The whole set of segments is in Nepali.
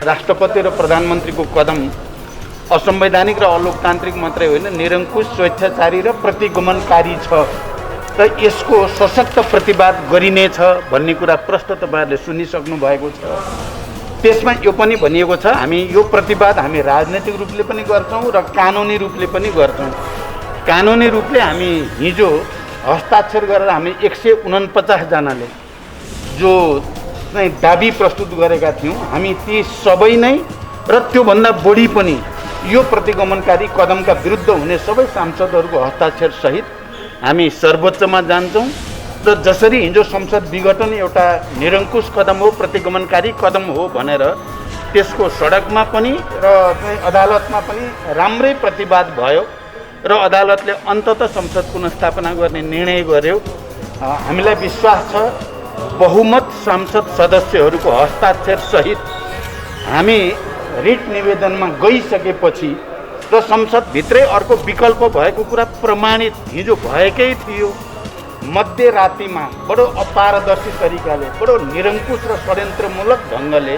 राष्ट्रपति र प्रधानमन्त्रीको कदम असंवैधानिक र अलोकतान्त्रिक मात्रै होइन, निरङ्कुश, स्वेच्छाचारी र प्रतिगमनकारी छ र यसको सशक्त प्रतिवाद गरिनेछ भन्ने कुरा प्रष्ट तपाईहरुले सुनिसक्नु भएको छ। त्यसमा यो पनि भनिएको छ, हामी यो प्रतिवाद हामी राजनैतिक रूपले पनि गर्छौं र कानुनी रूपले पनि गर्छौं। कानुनी रूपले हामी हिजो हस्ताक्षर गरेर हामी 149 जनाले जो चाहिँ दाबी प्रस्तुत गरेका थियौं, हामी ती सबै नै र त्योभन्दा बढी पनि यो प्रतिगमनकारी कदमका विरुद्ध हुने सबै सांसदहरूको हस्ताक्षर सहित हामी सर्वोच्चमा जान्छौं र जसरी हिजो संसद विघटन एउटा निरङ्कुश कदम हो, प्रतिगमनकारी कदम हो भनेर त्यसको सडकमा पनि र अदालतमा पनि राम्रै प्रतिवाद भयो र अदालतले अन्ततः संसद पुनर्स्थापना गर्ने निर्णय गर्यो। हामीलाई विश्वास छ बहुमत सांसद सदस्यहरूको हस्ताक्षर सहित हामी रिट निवेदनमा गइसकेपछि र संसदभित्रै अर्को विकल्प भएको कुरा प्रमाणित हिजो भएकै थियो। मध्यरातिमा बडो अपारदर्शी तरिकाले, बडो निरङ्कुश र षड्यन्त्रमूलक ढङ्गले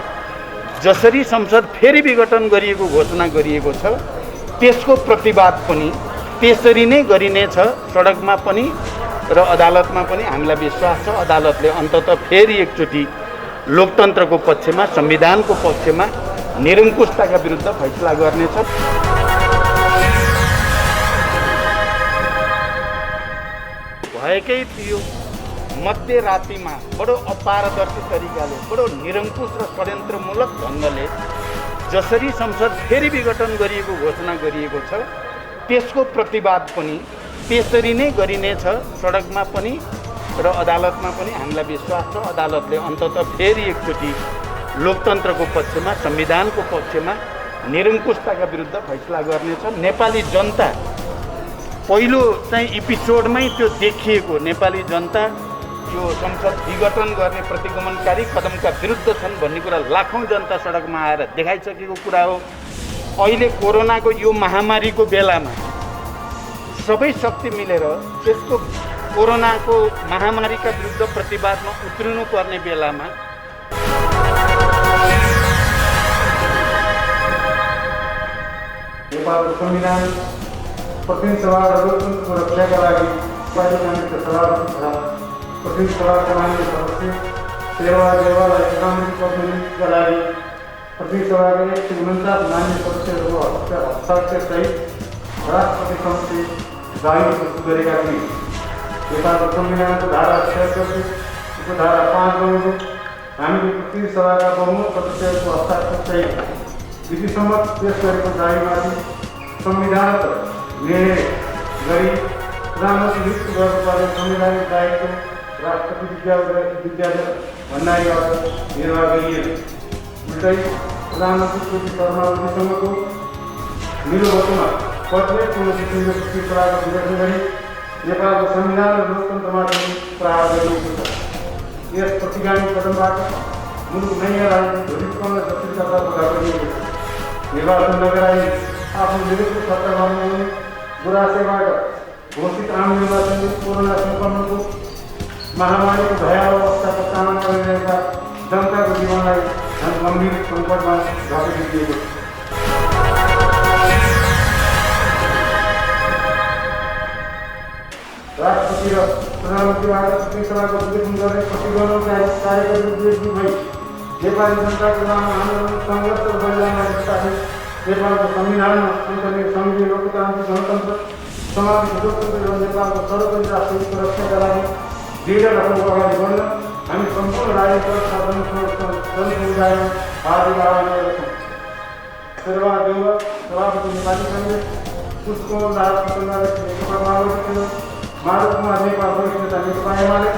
जसरी संसद फेरि विघटन गरिएको घोषणा गरिएको छ, त्यसको प्रतिवाद पनि त्यसरी नै गरिनेछ। सडकमा पनि र अदालतमा पनि हामीलाई विश्वास छ अदालतले अन्ततः फेरि एकचोटि लोकतन्त्रको पक्षमा, संविधानको पक्षमा निरङ्कुशताका विरुद्ध फैसला गर्नेछ। भएकै थियो मध्यरातिमा बडो अपारदर्शी तरिकाले, बडो निरङ्कुश र षड्यन्त्रमूलक ढङ्गले जसरी संसद फेरि विघटन गरिएको घोषणा गरिएको छ, त्यसको प्रतिवाद पनि त्यसरी नै गरिनेछ। सडकमा पनि र अदालतमा पनि हामीलाई विश्वास छ अदालतले अन्ततः फेरि एकचोटि लोकतन्त्रको पक्षमा, संविधानको पक्षमा निरङ्कुशताका विरुद्ध फैसला गर्नेछ। नेपाली जनता पहिलो चाहिँ एपिसोडमै त्यो देखिएको, नेपाली जनता यो संसद विघटन गर्ने प्रतिगमनकारी कदमका विरुद्ध छन् भन्ने कुरा लाखौँ जनता सडकमा आएर देखाइसकेको कुरा हो। अहिले कोरोनाको यो महामारीको बेलामा सबै शक्ति मिलेर त्यसको कोरोनाको महामारीका विरुद्ध प्रतिवादमा उत्रिनु पर्ने बेलामा नेपालको संविधान प्रतिनिधि सभा र लोकतन्त्रको रक्षाका लागि पार्टीका सभापति तथा प्रतिनिधि सभाका मान्य सदस्य सेवा देवालय प्रधानमन्त्री प्रतिनिधिका लागि प्रतिनिधि सभाका 149 मान्य सदस्यहरूको हस्ताक्षर सहित राष्ट्रपति समक्ष जारी प्रस्तुत गरेका थिए। नेपालको संविधानको धारा 66 को धारा 5 अनुरूप हामीले प्रतिनिधि सभाका बहुमत सदस्यहरूको हस्ताक्षर सहित विधिसम्मत पेश गरेको जारीमाथि संविधान निर्णय गरी प्रधानमन्त्री नियुक्त गर्नुपर्ने संवैधानिक दायित्व राष्ट्रपति विद्यादेव भण्डारीबाट निर्वाह गरिएन। उल्टै प्रधानमन्त्री केपी शर्मा ओलीसँगको मिलोभतोमा पत्रै पूर्ण किसिमको प्रतिनिधि सभाको विघटन गरी नेपालको संविधान र लोकतन्त्रमाथि प्रहार गरिएको छ। यस प्रतिगामी कदमबाट मुलुक नयाँ राजनीतिक ध्रुवीकरण र जटिलतातर्फ धकेलिएको छ। निर्वाचन नगराई आफ्नो विरुद्ध सत्ता गर्नुहुने गुरासेबाट घोषित आम निर्वाचनले कोरोना सङ्क्रमणको महामारीको भयावह अवस्थाको सामना गरिरहेका जनताको जीवनलाई झन् गम्भीर सङ्कटमा धकेलिदिएको छ। राष्ट्रपति र प्रधानमन्त्रीबाट प्रतिनिधि सभाको विघटन गर्ने प्रतिगमनकारी कार्यक्रम विरोधी भई नेपाली जनताको लामो आन्दोलन, सङ्घर्ष र बलिदानमा साथै नेपालको संविधानमा सङ्घीय संघीय लोकतान्त्रिक गणतन्त्र समावेश लोकतन्त्र र नेपालको सर्वोच्च राष्ट्रहितको रक्षाका लागि दृढ ढङ्गले अगाडि बढ्न हामी सम्पूर्ण राजनीतिक जनसमुदायमा हार्दिक आह्वान गर्दछौँ। शेरबहादुर देउवा, सभापति नेपाली काङ्ग्रेस, पुष्पकमल दाहाल नेकपा माओवादी केन्द्र, माधव कुमार नेपाल वरिष्ठ नेता नेकपा एमाले,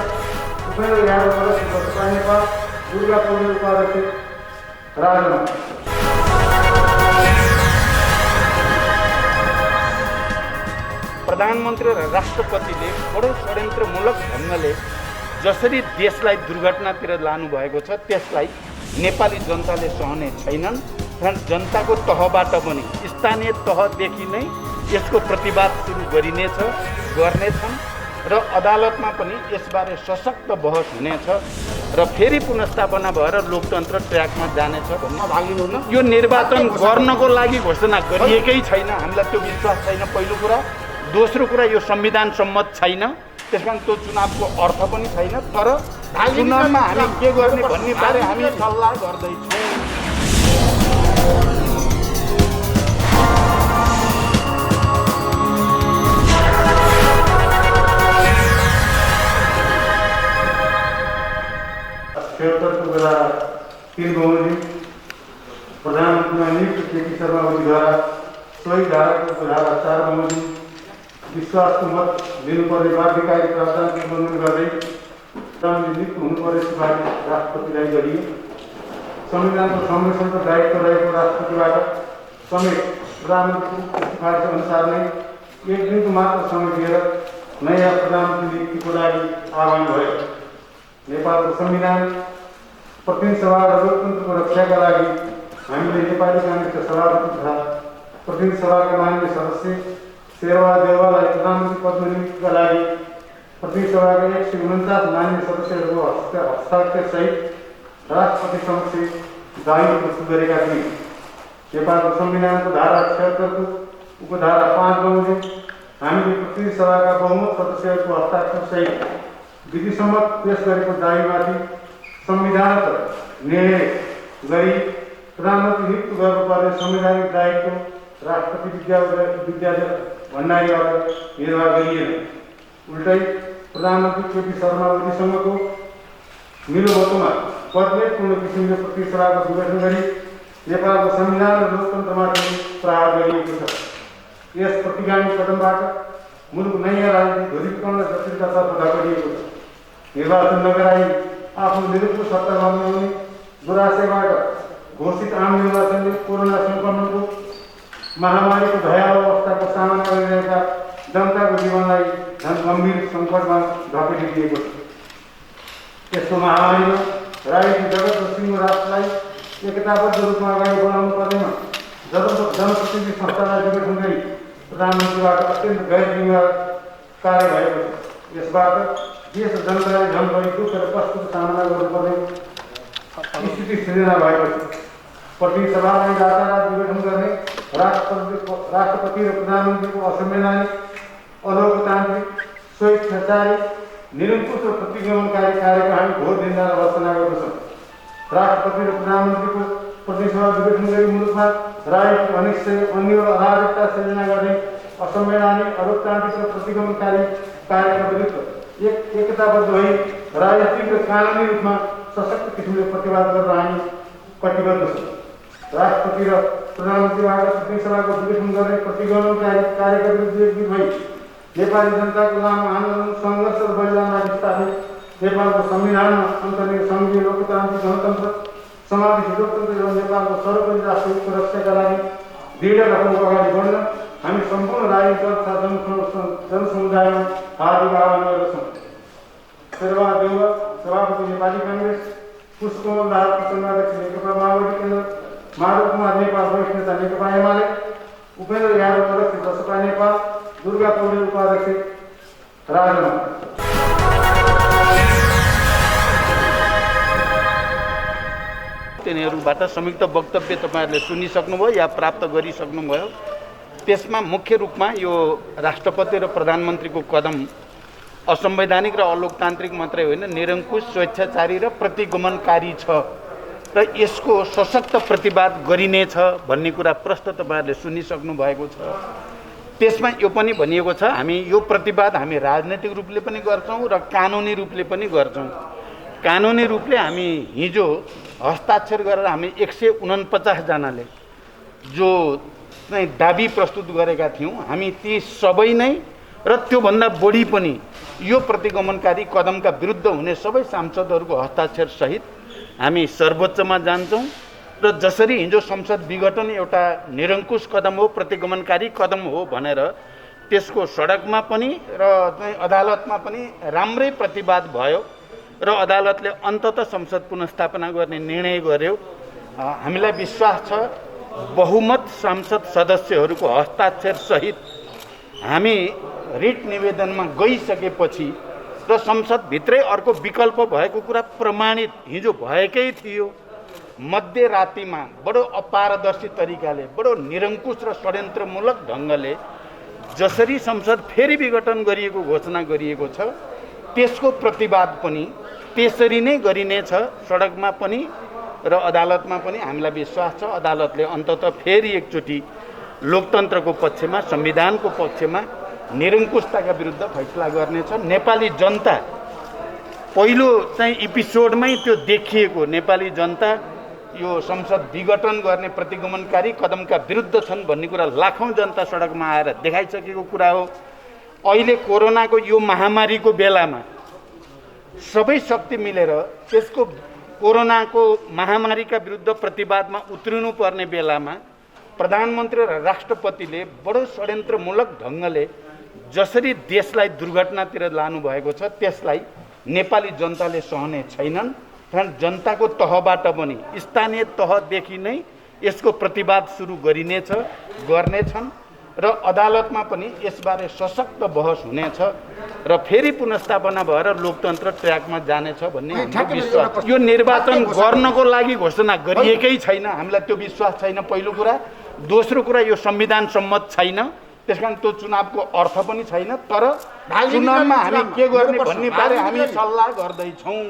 उपेन्द्र यादव सदस्य बसपा नेपाल, दुर्गा पौडेल उपाध्यक्ष राजमा। प्रधानमन्त्री र राष्ट्रपतिले बडो षड्यन्त्रमूलक ढङ्गले जसरी देशलाई दुर्घटनातिर लानुभएको छ, त्यसलाई नेपाली जनताले सहने छैनन् र जनताको तहबाट पनि स्थानीय तहदेखि नै यसको प्रतिवाद सुरु गर्नेछन् र अदालतमा पनि यसबारे सशक्त बहस हुनेछ। र फेरि पुनर्स्थापना भएर लोकतन्त्र ट्र्याकमा जानेछ भन्ने भाग लिनुहुन्न? यो निर्वाचन गर्नको लागि घोषणा गरिएकै छैन। हामीलाई त्यो विश्वास छैन पहिलो कुरा। दोस्रो कुरा यो संविधान सम्मत छैन, त्यस कारण त्यो चुनावको अर्थ पनि छैन। तर चुनावमा हामी के गर्ने भन्ने बारे हामी सल्लाह गर्दैछौँ। को बेला 3 बहुमती प्रधानमन्त्रीमा नियुक्त केपी शर्मा ओलीद्वारा सोही धाराको धारा 4 बहुमती विश्वासको मत दिनुपर्ने बाध्यकारी प्रावधानको उल्लङ्घन गर्दै नियुक्त हुनुपर्ने सिफारिस राष्ट्रपतिलाई गरियो। संविधानको संरक्षणको दायित्व रहेको राष्ट्रपतिबाट समेत प्रधानमन्त्रीको सिफारिस अनुसार नै 1 दिनको मात्र समय दिएर नयाँ प्रधानमन्त्री नियुक्तिको लागि आह्वान भयो। नेपालको संविधान, प्रतिनिधि सभा र लोकतन्त्रको रक्षाका लागि हामीले नेपाली काङ्ग्रेसका सभापति तथा प्रतिनिधि सभाका माननीय सदस्य शेरबहादुर देउवालाई प्रधानमन्त्री पदमा नियुक्तिका लागि प्रतिनिधि सभाका 149 माननीय सदस्यहरूको हस्ताक्षरसहित राष्ट्रपति समक्ष दावी प्रस्तुत गरेका थियौँ। नेपालको संविधानको धारा 76 को उपधारा 5 बमोजिम हामीले प्रतिनिधि सभाका बहुमत सदस्यहरूको हस्ताक्षरसहित विधिसम्मत पेश गरेको दावीमाथि संविधान निर्णय गरी प्रधानमन्त्री नियुक्त गर्नुपर्ने संवैधानिक दायित्व राष्ट्रपति विद्यादेव भण्डारीबाट निर्वाह गरिएन। उल्टै प्रधानमन्त्री केपी शर्मा ओलीसँगको मिलोभतोमा पदपूर्ण किसिमले प्रतिनिधि सभाको विघटन गरी नेपालको संविधान र लोकतन्त्रमाथि प्रहार गरिएको छ। यस प्रतिगामी कदमबाट मुलुक नयाँ राजनीतिक ध्रुवीकरण र जटिलतातर्फ धकेलिएको छ। निर्वाचन नगराई आफ्नो निरन्तर सत्ता बनाउने दुराशयबाट घोषित आम निर्वाचनले कोरोना संक्रमणको महामारीको भयावह अवस्थाको सामना गरिरहेका जनताको जीवनलाई झन् गम्भीर सङ्कटमा धकेलिदिएको छ। यस्तो महामारीमा राजनीतिक जगत र सिङ्गो राष्ट्रलाई एकताबद्ध रूपमा अगाडि बढाउनु पर्नेमा जनप्रतिनिधि संस्थालाई विघटन गरी प्रधानमन्त्रीबाट अत्यन्त गैर जिम्मेवार कार्य भएको छ। यसबाट देश र जनतालाई झन् बढी दुःख र कष्टको सामना गर्नुपर्ने स्थिति सृजना भएको छ। प्रतिनिधि सभालाई रातारात विघटन गर्ने राष्ट्रपति र प्रधानमन्त्रीको असंवैधानिक, अलोकतान्त्रिक, स्वेच्छाचारी, निरङ्कुश र प्रतिगमनकारी कार्यको हामी घोर निन्दा र भर्त्सना गर्दछौँ। राष्ट्रपति र प्रधानमन्त्रीको प्रतिनिधि सभा विघटन गरी मुलुकमा राजनीतिक अनिश्चय, अन्य अराजकता सृजना गर्ने असंवैधानिक, अलोकतान्त्रिक र प्रतिगमनकारी कार्यका विरुद्ध एकताबद्ध भई राजनीतिक र कानुनी रूपमा सशक्त किसिमले प्रतिवाद गर्न हामी कटिबद्ध छौँ। राष्ट्रपति र प्रधानमन्त्रीबाट प्रतिनिधि सभाको विघटन गर्ने प्रतिगमनकारी कार्यका विरुद्ध एकजुट भई नेपाली जनताको लामो आन्दोलन, सङ्घर्ष र बलिदानमा स्थापित नेपालको संविधानमा अन्तर्निहित सङ्घीय लोकतान्त्रिक गणतन्त्र, समावेशी लोकतन्त्र एवं नेपालको सर्वोपरि राष्ट्रहितको रक्षाका लागि दृढ रकमको अगाडि बढ्न हामी सम्पूर्ण राजनीतिक तथा जनसमुदायमा हार्दिक आह्वान गर्दछौँ। शेरबहादुर देउवा, सभापति नेपाली काङ्ग्रेस, पुष्पकमल दाहाल प्रचण्ड अध्यक्ष नेकपा माओवादी केन्द्र, माधव कुमार नेपाल वरिष्ठ नेता नेकपा एमाले, उपेन्द्र यादव अध्यक्ष जसपा नेपाल, दुर्गा पौडेल उपाध्यक्ष राजमा। तिनीहरूबाट संयुक्त वक्तव्य तपाईँहरूले सुनिसक्नुभयो या प्राप्त गरिसक्नुभयो। त्यसमा मुख्य रूपमा यो राष्ट्रपति र प्रधानमन्त्रीको कदम असंवैधानिक र अलोकतान्त्रिक मात्रै होइन, निरङ्कुश, स्वेच्छाचारी र प्रतिगमनकारी छ र यसको सशक्त प्रतिवाद गरिनेछ भन्ने कुरा प्रष्ट तपाईँहरूले सुनिसक्नु भएको छ। त्यसमा यो पनि भनिएको छ, हामी यो प्रतिवाद हामी राजनैतिक रूपले पनि गर्छौँ र कानुनी रूपले पनि गर्छौँ। कानुनी रूपले हामी हिजो हस्ताक्षर गरेर हामी 149 जनाले जो चाहिँ दाबी प्रस्तुत गरेका थियौँ, हामी ती सबै नै र त्योभन्दा बढी पनि यो प्रतिगमनकारी कदमका विरुद्ध हुने सबै सांसदहरूको हस्ताक्षर सहित हामी सर्वोच्चमा जान्छौँ र जसरी हिजो संसद विघटन एउटा निरङ्कुश कदम हो, प्रतिगमनकारी कदम हो भनेर त्यसको सडकमा पनि र चाहिँ अदालतमा पनि राम्रै प्रतिवाद भयो र अदालतले अन्ततः संसद पुनर्स्थापना गर्ने निर्णय गर्यो। हामीलाई विश्वास छ बहुमत सांसद सदस्यहरूको हस्ताक्षर सहित हामी रिट निवेदनमा गइसकेपछि र संसदभित्रै अर्को विकल्प भएको कुरा प्रमाणित हिजो भएकै थियो। मध्यरातिमा बडो अपारदर्शी तरिकाले, बडो निरङ्कुश र षड्यन्त्रमूलक ढङ्गले जसरी संसद फेरि विघटन गरिएको घोषणा गरिएको छ, त्यसको प्रतिवाद पनि त्यसरी नै गरिनेछ। सडकमा पनि र अदालतमा पनि हामीलाई विश्वास छ अदालतले अन्ततः फेरि एकचोटि लोकतन्त्रको पक्षमा, संविधानको पक्षमा निरङ्कुशताका विरुद्ध फैसला गर्नेछ। नेपाली जनता पहिलो चाहिँ एपिसोडमै त्यो देखिएको नेपाली जनता यो संसद विघटन गर्ने प्रतिगमनकारी कदमका विरुद्ध छन् भन्ने कुरा लाखौँ जनता सडकमा आएर देखाइसकेको कुरा हो। अहिले कोरोनाको यो महामारीको बेलामा सबै शक्ति मिलेर त्यसको कोरोनाको महामारीका विरुद्ध प्रतिवादमा उत्रिनु पर्ने बेलामा प्रधानमन्त्री र राष्ट्रपतिले बडो षड्यन्त्रमूलक ढङ्गले जसरी देशलाई दुर्घटनातिर लानुभएको छ त्यसलाई नेपाली जनताले सहने छैनन्। कारण जनताको तहबाट पनि स्थानीय तहदेखि नै यसको प्रतिवाद सुरु गरिनेछ, गर्नेछन् र अदालतमा पनि यसबारे सशक्त बहस हुनेछ र फेरि पुनर्स्थापना भएर लोकतन्त्र ट्र्याकमा जानेछ भन्ने हाम्रो विश्वास। यो निर्वाचन गर्नको लागि घोषणा गरिएकै छैन, हामीलाई त्यो विश्वास छैन पहिलो कुरा। दोस्रो कुरा यो संविधान सम्मत छैन, त्यसकारण त्यो चुनावको अर्थ पनि छैन। तर चुनावमा हामी के गर्ने भन्ने बारे हामी सल्लाह गर्दैछौँ।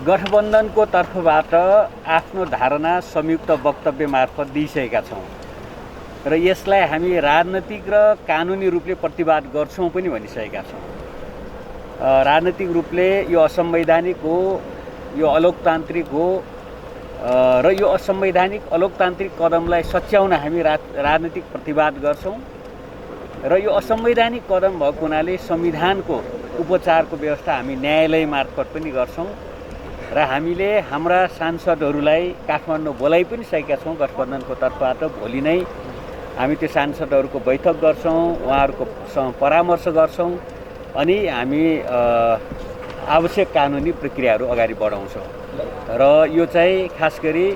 गठबन्धनको तर्फबाट आफ्नो धारणा संयुक्त वक्तव्य मार्फत दिइसकेका छौँ र यसलाई हामी राजनैतिक र कानुनी रूपले प्रतिवाद गर्छौँ पनि भनिसकेका छौँ। राजनैतिक रूपले यो असंवैधानिक हो, यो अलोकतान्त्रिक हो र यो असंवैधानिक अलोकतान्त्रिक कदमलाई सच्याउन हामी राजनीतिक प्रतिवाद गर्छौँ र यो असंवैधानिक कदम भएको हुनाले संविधानको उपचारको व्यवस्था हामी न्यायालय मार्फत पनि गर्छौँ र हामीले हाम्रा सांसदहरूलाई काठमाडौँ बोलाइ पनि सकेका छौँ गठबन्धनको तर्फबाट। भोलि नै हामी त्यो सांसदहरूको बैठक गर्छौँ, उहाँहरूकोसँग परामर्श गर्छौँ अनि हामी आवश्यक कानुनी प्रक्रियाहरू अगाडि बढाउँछौँ र यो चाहिँ खास गरी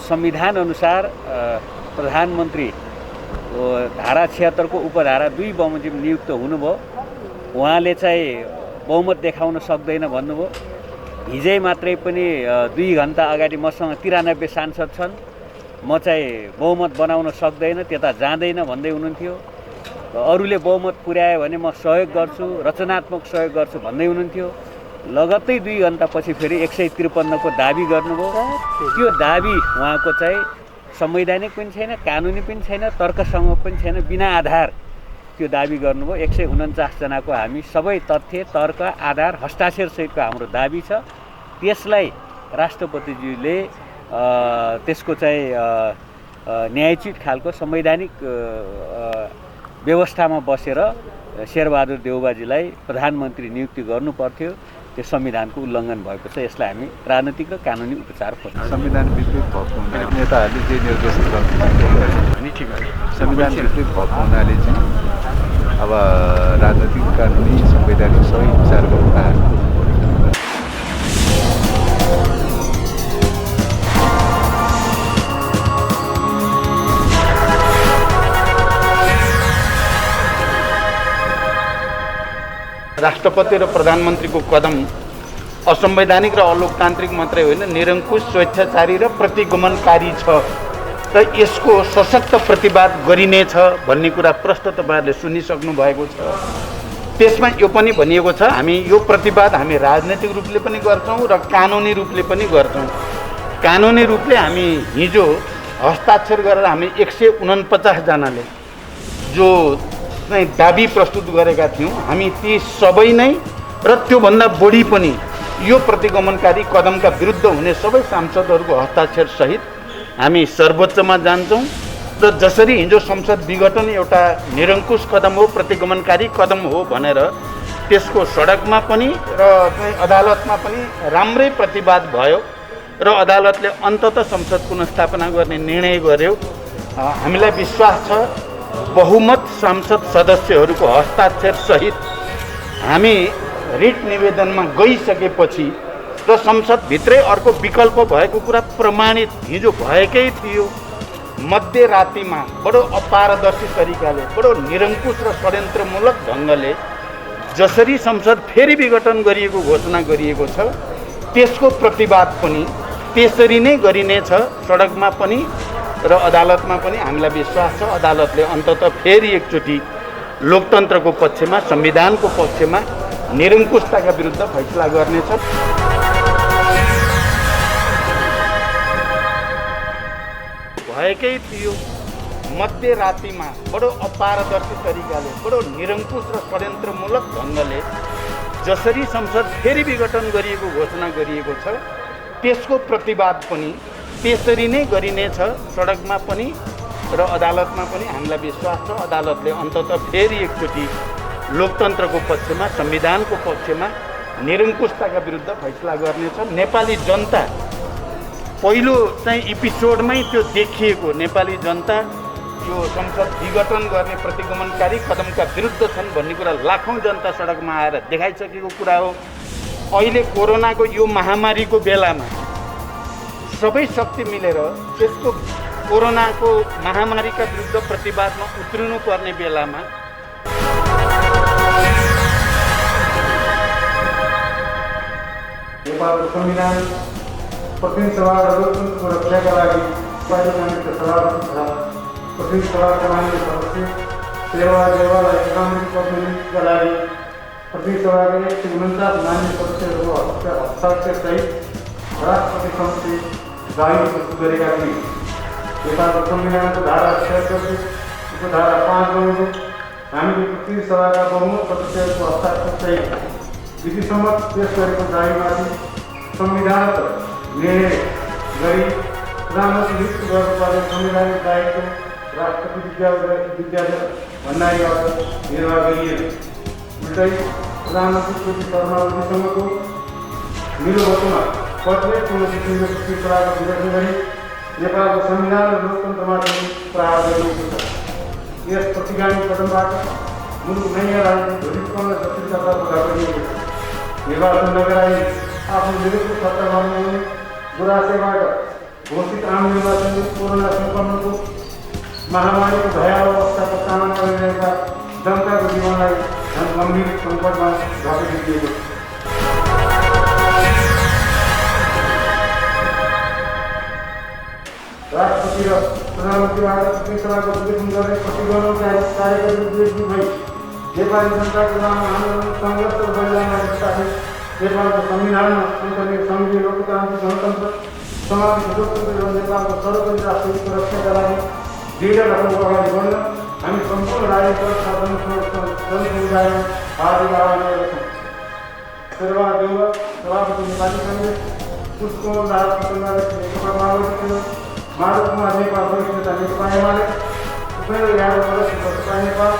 संविधान अनुसार प्रधानमन्त्री धारा 76 को उपधारा 2 बमोजिम नियुक्त हुनुभयो। उहाँले चाहिँ बहुमत देखाउन सक्दैन भन्नुभयो। हिजै मात्रै पनि 2 घन्टा अगाडि मसँग 93 सांसद छन्, म चाहिँ बहुमत बनाउन सक्दैन, त्यता जाँदैन भन्दै हुनुहुन्थ्यो। अरूले बहुमत पुर्यायो भने म सहयोग गर्छु, रचनात्मक सहयोग गर्छु भन्दै हुनुहुन्थ्यो। लगत्तै 2 घन्टापछि फेरि 153 को दाबी गर्नुभयो। त्यो दाबी उहाँको चाहिँ संवैधानिक पनि छैन, कानुनी पनि छैन, तर्कसँग पनि छैन, बिना आधार त्यो दाबी गर्नुभयो। 149 जनाको हामी सबै तथ्य, तर्क, आधार, हस्ताक्षर सहितको हाम्रो दाबी छ। त्यसलाई राष्ट्रपतिज्यूले त्यसको चाहिँ न्यायोचित खालको संवैधानिक व्यवस्थामा बसेर शेरबहादुर देउबाजीलाई प्रधानमन्त्री नियुक्ति गर्नुपर्थ्यो। त्यो संविधानको उल्लङ्घन भएको छ। यसलाई हामी राजनीतिक र कानुनी उपचार खोज्छौँ। संविधान विपरीत भएको हुनाले नेताहरूले जे निर्देश संविधान विपरीत भएको हुनाले चाहिँ अब राजनीतिक, कानुनी, संवैधानिक सबै उपचार गर्नु। राष्ट्रपति र प्रधानमन्त्रीको कदम असंवैधानिक र अलोकतान्त्रिक मात्रै होइन, निरङ्कुश, स्वेच्छाचारी र प्रतिगमनकारी छ र यसको सशक्त प्रतिवाद गरिनेछ भन्ने कुरा प्रष्ट तपाईँहरूले सुनिसक्नु भएको छ। त्यसमा यो पनि भनिएको छ हामी यो प्रतिवाद हामी राजनैतिक रूपले पनि गर्छौँ र कानुनी रूपले पनि गर्छौँ। कानुनी रूपले हामी हिजो हस्ताक्षर गरेर हामी 149 जनाले जो चाहिँ दाबी प्रस्तुत गरेका थियौँ, हामी ती सबै नै र त्योभन्दा बढी पनि यो प्रतिगमनकारी कदमका विरुद्ध हुने सबै सांसदहरूको हस्ताक्षर सहित हामी सर्वोच्चमा जान्छौँ र जसरी हिजो संसद विघटन एउटा निरङ्कुश कदम हो, प्रतिगमनकारी कदम हो भनेर त्यसको सडकमा पनि र अदालतमा पनि राम्रै प्रतिवाद भयो र अदालतले अन्ततः संसद पुनर्स्थापना गर्ने निर्णय गर्यो। हामीलाई विश्वास छ बहुमत सांसद सदस्यहरूको हस्ताक्षर सहित हामी रिट निवेदनमा गइसकेपछि र संसदभित्रै अर्को विकल्प भएको कुरा प्रमाणित हिजो भएकै थियो। मध्यरातिमा बडो अपारदर्शी तरिकाले बडो निरङ्कुश र षड्यन्त्रमूलक ढङ्गले जसरी संसद फेरि विघटन गरिएको घोषणा गरिएको छ त्यसको प्रतिवाद पनि त्यसरी नै गरिनेछ। सडकमा पनि र अदालतमा पनि हामीलाई विश्वास छ अदालतले अन्ततः फेरि एकचोटि लोकतन्त्रको पक्षमा संविधानको पक्षमा निरङ्कुशताका विरुद्ध फैसला गर्नेछ। भएकै थियो मध्यरातिमा बडो अपारदर्शी तरिकाले बडो निरङ्कुश र षड्यन्त्रमूलक ढङ्गले जसरी संसद फेरि विघटन गरिएको घोषणा गरिएको छ त्यसको प्रतिवाद पनि त्यसरी नै गरिनेछ। सडकमा पनि र अदालतमा पनि हामीलाई विश्वास छ अदालतले अन्ततः फेरि एकचोटि लोकतन्त्रको पक्षमा संविधानको पक्षमा निरङ्कुशताका विरुद्ध फैसला गर्नेछ। नेपाली जनता पहिलो चाहिँ एपिसोडमै त्यो देखिएको नेपाली जनता यो संसद विघटन गर्ने प्रतिगमनकारी कदमका विरुद्ध छन् भन्ने कुरा लाखौँ जनता सडकमा आएर देखाइसकेको कुरा हो। अहिले कोरोनाको यो महामारीको बेलामा सबै शक्ति मिलेर त्यसको कोरोनाको महामारीका विरुद्ध प्रतिवादमा उत्रिनु पर्ने बेलामा नेपालको संविधान प्रतिनिधि सभा र लोकतन्त्रको रक्षाका लागि पार्टी काङ्ग्रेसका सभापति तथा प्रतिनिधि सभाका मान्य सदस्य शेरबहादुर देउवालाई कानुनी प्रतिनिधित्वका लागि प्रतिनिधि सभाका 149 मान्य सदस्यहरूको हस्ताक्षरसहित राष्ट्रपति समक्ष जारी प्रस्तुत गरेका थिए। नेपालको संविधानको धारा 76 को धारा 5 अनुरूप हामीले प्रतिनिधि सभाका बहुमत सदस्यहरूको हस्ताक्षरसहित विधिसम्मत पेश गरेको जारीमाथि संविधान निर्णय गरी प्रधानमन्त्री नियुक्त गर्नुपर्ने संवैधानिक दायित्व राष्ट्रपति विद्यादेव भण्डारीबाट निर्वाह गरिएन। उल्टै प्रधानमन्त्री श्री शर्मा ओलीसँगको मिलोभतोमा प्रत्येक पूर्ण किसिमको प्रतिक्रियाको विरोध गरी नेपालको संविधान र लोकतन्त्रमाथि प्रहार गरिएको छ। यस प्रतिगामी कदमबाट मुलुक नयाँ राजनीतिक ध्रुवीकरण र जटिलतातर्फ ढल्किएको छ। निर्वाचन नगराई आफ्नो विरुद्ध सत्ता गर्नुहुने गुरासेबाट घोषित आम निर्वाचनले कोरोना सङ्क्रमणको महामारीको भयावह अवस्थाको सामना गरिरहेका जनताको जीवनलाई झन् गम्भीर सङ्कटमा धकेलिदिएको छ। राष्ट्रपति र प्रधानमन्त्रीबाट प्रतिनिधि सभाको विवेचन गर्ने प्रतिगमनकारी कार्यकारी उद्देश्य भई नेपाली जनताको लामो आन्दोलन सङ्घर्ष र बलिदानमा स्थापित नेपालको संविधानमा अन्तर्निहित सङ्घीय लोकतान्त्रिक गणतन्त्र समावेशी लोकतन्त्र र नेपालको सर्वोच्च राष्ट्रिय हितको रक्षाका लागि दृढ रकमको अगाडि बढ्न हामी सम्पूर्ण राजनीतिक जनसमुदायमा हार्दिक आह्वान गर्दछौँ। शेरबहादुर देउवा सभापति नेपाली काङ्ग्रेस, पुष्पकमल दाहाल नेकपा माओवादी, माधव कुमार नेपाल वरिष्ठ नेता नेकपा एमाले, उपेन्द्र यादव अध्यक्ष बसपा नेपाल,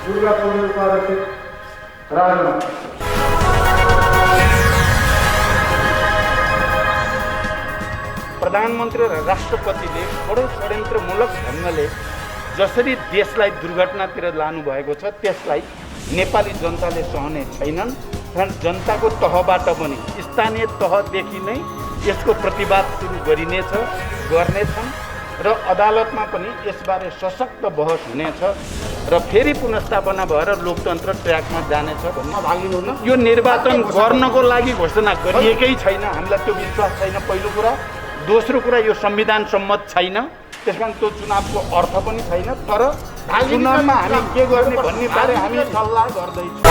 दुर्गा पौडेल उपाध्यक्ष राजमा। प्रधानमन्त्री र राष्ट्रपतिले बडो षड्यन्त्रमूलक ढङ्गले जसरी देशलाई दुर्घटनातिर लानुभएको छ त्यसलाई नेपाली जनताले सहने छैनन्। जनताको तहबाट पनि स्थानीय तहदेखि नै यसको प्रतिवाद सुरु गरिनेछ, गर्नेछन् र अदालतमा पनि यसबारे सशक्त बहस हुनेछ र फेरि पुनर्स्थापना भएर लोकतन्त्र ट्र्याकमा जानेछ भन्ने भागिनुहुन्न। यो निर्वाचन गर्नको लागि घोषणा गरिएकै छैन, हामीलाई त्यो विश्वास छैन पहिलो कुरा। दोस्रो कुरा यो संविधान सम्मत छैन, त्यसकारण त्यो चुनावको अर्थ पनि छैन। तर चुनावमा हामी के गर्ने भन्ने बारे हामी सल्लाह गर्दैछौँ।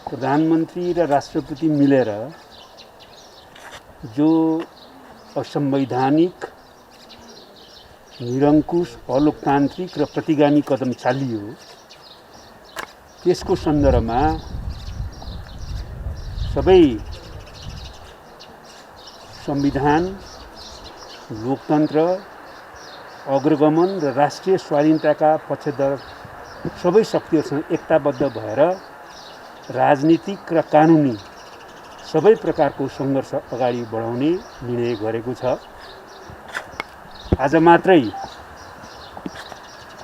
प्रधानमन्त्री र राष्ट्रपति मिलेर जो असंवैधानिक, निरङ्कुश, अलोकतान्त्रिक र प्रतिगामी कदम चालियो त्यसको सन्दर्भमा सबै संविधान, लोकतन्त्र, अग्रगमन र राष्ट्रिय स्वाधीनताका पक्षधर सबै शक्तिहरूसँग एकताबद्ध भएर राजनीतिक र कानुनी सबै प्रकारको सङ्घर्ष अगाडि बढाउने निर्णय गरेको छ। आज मात्रै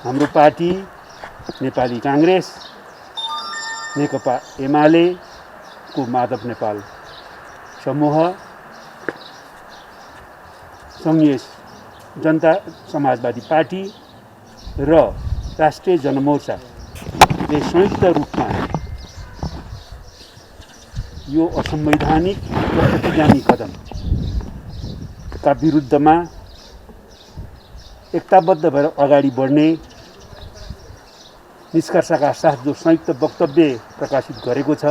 हाम्रो पार्टी नेपाली काङ्ग्रेस, नेकपा एमालेको माधव नेपाल समूह, सङ्घीय जनता समाजवादी पार्टी र राष्ट्रिय जनमोर्चाले संयुक्त रूपमा यो असंवैधानिक र प्रतिगामी कदमका विरुद्धमा एकताबद्ध भएर अगाडि बढ्ने निष्कर्षका साथ जो संयुक्त वक्तव्य प्रकाशित गरेको छ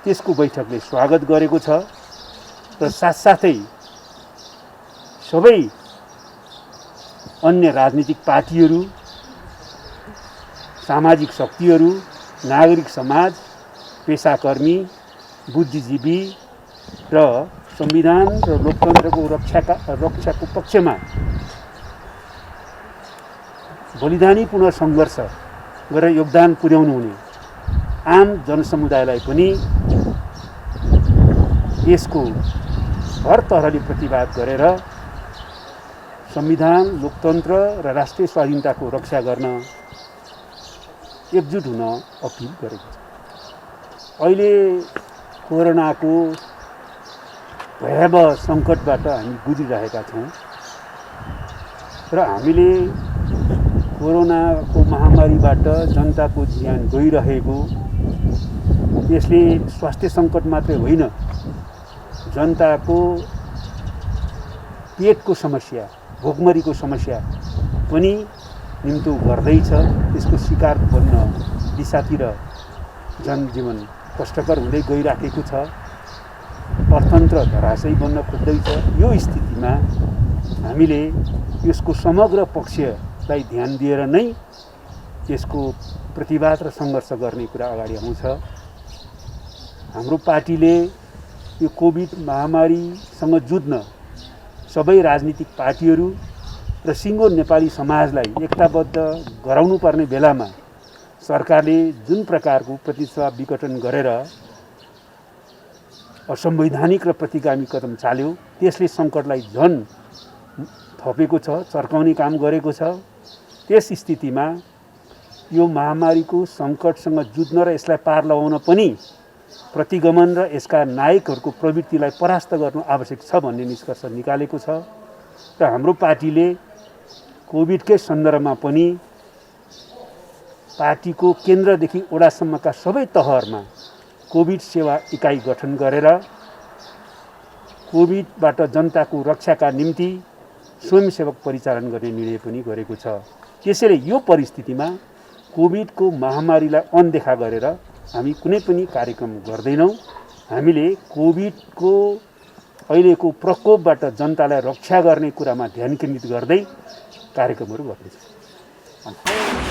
त्यसको बैठकले स्वागत गरेको छ र साथसाथै सबै अन्य राजनीतिक पार्टीहरू, सामाजिक शक्तिहरू, नागरिक समाज, पेसाकर्मी, बुद्धिजीवी र संविधान र लोकतन्त्रको रक्षाको पक्षमा बलिदानीपूर्ण सङ्घर्ष गरेर योगदान पुर्याउनु हुने आम जनसमुदायलाई पनि यसको हर तरहले प्रतिवाद गरेर संविधान, लोकतन्त्र र राष्ट्रिय स्वाधीनताको रक्षा गर्न एकजुट हुन अपिल गरेको छ। अहिले कोरोनाको भयावह सङ्कटबाट हामी गुज्रिरहेका छौँ र हामीले कोरोनाको महामारीबाट जनताको ज्यान गइरहेको, यसले स्वास्थ्य सङ्कट मात्रै होइन, जनताको पेटको समस्या, भोकमरीको समस्या पनि निम्तो गर्दैछ। त्यसको शिकार बन्न दिशातिर जनजीवन कष्टकर हुँदै गइराखेको छ। अर्थतन्त्र धराशयी बन्न खोज्दैछ। यो स्थितिमा हामीले यसको समग्र पक्षलाई ध्यान दिएर नै यसको प्रतिवाद र सङ्घर्ष गर्ने कुरा अगाडि आउँछ। हाम्रो पार्टीले यो कोभिड महामारीसँग जुझ्न सबै राजनीतिक पार्टीहरू र सिङ्गो नेपाली समाजलाई एकताबद्ध गराउनु पर्ने बेलामा सरकारले जुन प्रकारको प्रतिस्पर्धा विघटन गरेर असंवैधानिक र प्रतिगामी कदम चाल्यो त्यसले सङ्कटलाई झन थपेको छ, चर्काउने काम गरेको छ। त्यस स्थितिमा यो महामारीको सङ्कटसँग जुझ्न र यसलाई पार लगाउन पनि प्रतिगमन र यसका नायकहरूको प्रवृत्तिलाई परास्त गर्नु आवश्यक छ भन्ने निष्कर्ष निकालेको छ र हाम्रो पार्टीले कोभिडकै सन्दर्भमा पनि पार्टीको केन्द्रदेखि वडासम्मका सबै तहहरूमा कोभिड सेवा इकाइ गठन गरेर कोभिडबाट जनताको रक्षाका निम्ति स्वयंसेवक परिचालन गर्ने निर्णय पनि गरेको छ। त्यसैले यो परिस्थितिमा कोभिडको महामारीलाई अनदेखा गरेर हामी कुनै पनि कार्यक्रम गर्दैनौँ। हामीले कोभिडको अहिलेको प्रकोपबाट जनतालाई रक्षा गर्ने कुरामा ध्यान केन्द्रित गर्दै कार्यक्रमहरू गर्दैछौँ।